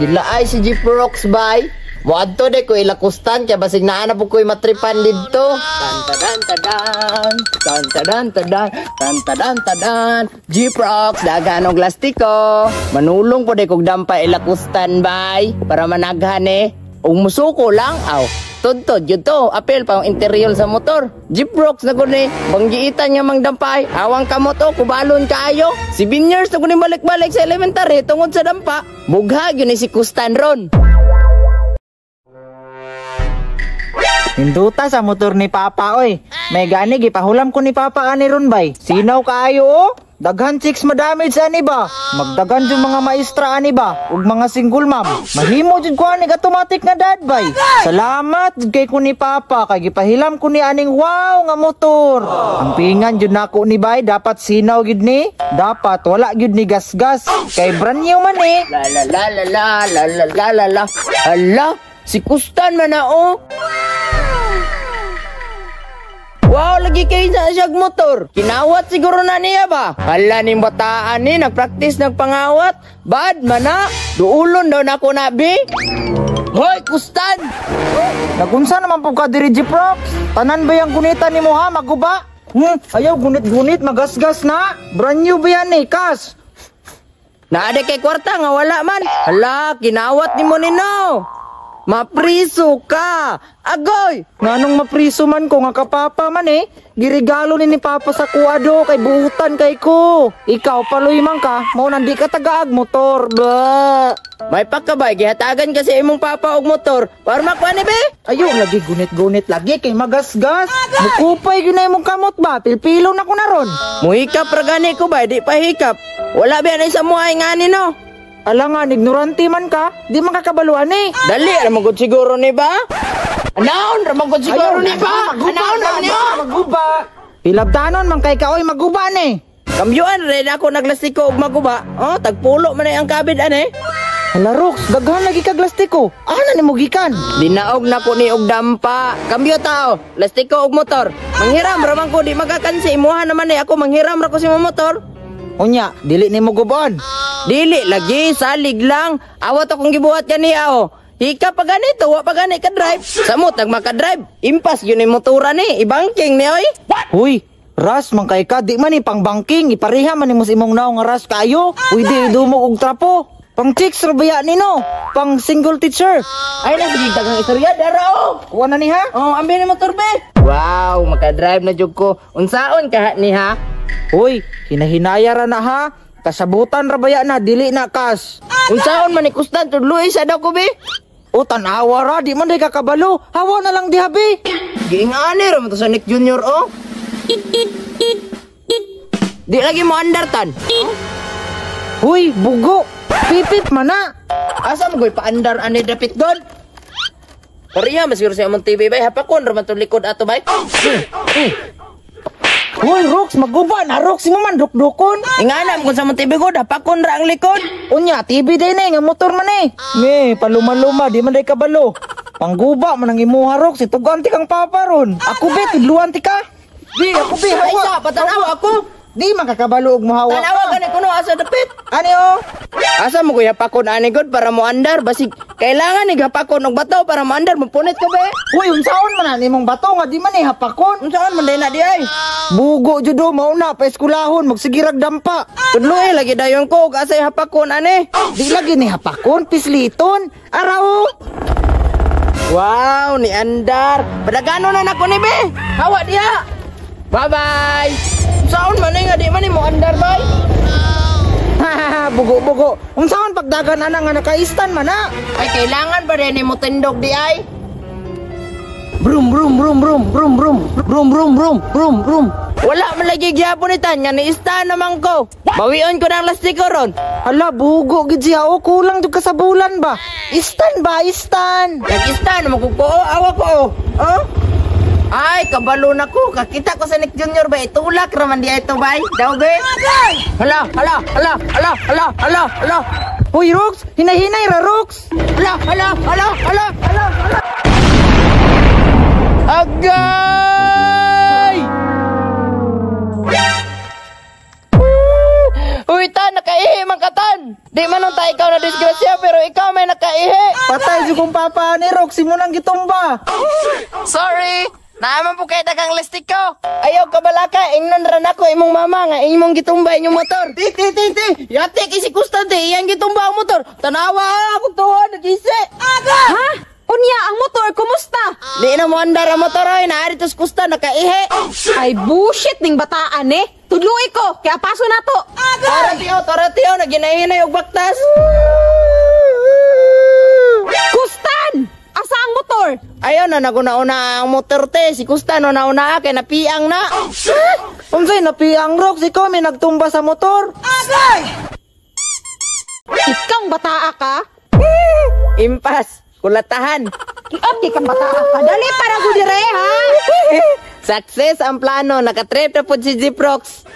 Gilaay si Jeep Rocks bay. Moadto de ko ilakustan kaya basig naa na po ko'y matripan dito. Tan-tadan-tadan. Jeep Rocks, dagan og lastiko. Manulong po de kog dampay ilakustan bay. Para managhan ug musuko lang aw. Tudtod yun to, apel pa ang interior sa motor. Jeep Rocks na guni, banggiitan niya mang dampay. Awang kamot o, kubalon kaayo. 7 years na guni balik-balik sa elementary tungod sa dampa. Bugha yun si Kustan ron. Hinduta sa motor ni Papa oy. May gani gipahulam ko ni Papa ani ron bay. Sinaw kaayo o. Daghan chicks madamage ani ba? Magdagan jud mga maestra ani ba? Ug mga single mom. Mahimo jud ko ani automatic nga dad bay. Salamat jud kay ko ni Papa kay gipahilam ko ni aning wow nga motor. Ang pingan jud nako ni bay dapat sinaw gid ni. Dapat wala gid ni gasgas kay brand new man La. Hala, si Kustan man na o. Wow, lagi kayo na siyag motor. Kinawat siguro na niya ba? Hala ning bataan ni, nagpractice nagpangawat. Bad man na. Duulon daw na ako nabi. Hoy, Kustan! Nagunsa naman po ka diri Jeep Rocks? Tanan ba yung gunitan ni mo ha, maguba? Ayaw gunit-gunit, magasgas na. Brand new ba yan kas? Naade kay kwarta nga wala man. Hala, kinawat ni mo nino. Mapriso ka! Agoy! Nganong mapriso man ko nga kapapa man girigalo ni Papa sa kuado kay buutan kay ko. Ikaw paloy man ka, mo nandi ka tagaag motor. Ba. May pakabay, gihatagan kasi imong papa og motor. Para makuha ni be? Ayaw, lagi gunit-gunit lagi kay magasgas. Mukupay yun na imong kamot ba? Pilpilo na ko na ron. Muhikap ra gani ko ba? Di pa hikap. Wala ba na sa muhay nga ni no? Alangan, ignorante man ka, di man kakabaluan Dali, ramagod siguro ni ba? Anaon, ramagod siguro ni ba? Anaon naman niyo? Maguba. Pilabtanon man kay kaoy maguba Kamyuan rin ako naglastiko og maguba. Oh, tagpulo man ang kabid Hala Rox, daghan lagi kag lastiko. Ana ni mo gikan? Dinaog na ko ni og dampa. Kambyo tao, lastiko og motor. Manghiram ramang ko di magakansi imuha naman ako manghiram ra ko si motor. Unya, dili ni mo gubon. Dili lagi salig lang. Awat akong gibuhat kaniya o. Hika pa ganito, wa pa gani ka drive. Samot nagmaka-drive. Impas yun yung motora ni, ibangking ni oy. Huy, ras man kay ka, di man pang banking, ipariha man ni mo imong naong nga ras kayo. Uy, di dumog og trapo. Pang chicks rabaya ni no, pang single teacher. Ay na sige dagang istorya daro. Kuha na ni ha? Oh, ambil ni motor be. Wow, maka-drive na jud ko. Unsaon ka ni ha? Uy, hinahinaya ra na ha. Kasabutan rabaya na, dili na kas. Unsaon man ni Kustan tudloy sa daw ko be? O tanawa ra, di man day kakabalo. Hawa na lang di habi. Giingani ra mo to sa Nick Junior oh. Di lagi mo andartan. Huy, bugo. Pipip man na. Asa mo goy paandar ani dapit god? Kariya masiguro sa among TV bay hapakon ra man to likod ato bay. Hoy, Rox, maguba na, Rox, mo man, dukdukon. Inganam kung sa mong TV god, hapakon ra ang likod. Unya, TV day nga motor man Nga, paluma-luma, di man day kabalo. Pangguba man ang imuha, Rox, itugan ti kang papa ron. Ako be, tudluan ti ka. Di, ako be, ay sa, patanaw ako. Di man kakabalo og muhawa. Tanawa gani kuno asa dapit. Ani o? Asa mo kuya pakon ani god para mo andar basig kailangan ni gapakon og bato para mo andar mapunit ka be. Uy, unsaon man ani mong bato nga di man hapakon. Unsaon man na di ay? Bugo jud do mauna pa eskulahon magsigirag dampa. Tudloy lagi dayon ko og asa hapakon ani. Di lagi ni hapakon pisliton. Araw. Wow, ni andar. Padagano na nako ni be. Hawa diha. Bye-bye. Saan man nga di man mo andar bay? Bugo-bugo. Unsaon pagdagan ana nga nakaistan man na? Ay kailangan ba rin mo tindog di ay? Brum brum brum brum brum brum brum brum brum brum brum. Wala man lagi gyapon itan nga niista naman ko. Bawion ko ng lastiko ron. Hala bugo gid siya o kulang jud ka sa bulan ba? Istan ba istan? Nag-istan mo ko awa ko. Oh? Ay, kabalo na ko. Kakita ko sa Nick Junior ba? Itulak raman di ito ba? Daw be? Hala. Uy, Rox! Hinay-hinay ra, Rox! Hala. Agay! Uy, tan, nakaihim ang katan! Di man nung ikaw na disgrasya pero ikaw may nakaihi. Patay si kong papa ni Roxy mo nang gitumba. Sorry. Naaman po kay dagang listik ko. Ayaw ka balaka, ingnon ran ako imong mama nga imong gitumba inyong motor. Ti. Yate kisi Kustante, iyang gitumba ang motor. Tanawa ako tuwa, nagisi. Aga! Ha? Unya, ang motor, kumusta? Di na mo andar ang motor oy, naari tos Kusta nakaihi. Ay, bullshit ning bataan eh. Tudloy ko, kaya paso na to. Toratio, naginahinay og baktas. Kustan! Asa ang motor? Ayaw na naguna-una ang motor te. Si Kusta no nauna kay napiang na. Unsay napiang Roxy ko may nagtumba sa motor. Ikaw bataa ka? Impas, kulatahan. Di kang bataa ka. Dali para gudire ha? Success ang plano, nakatrip na po si Jiprox.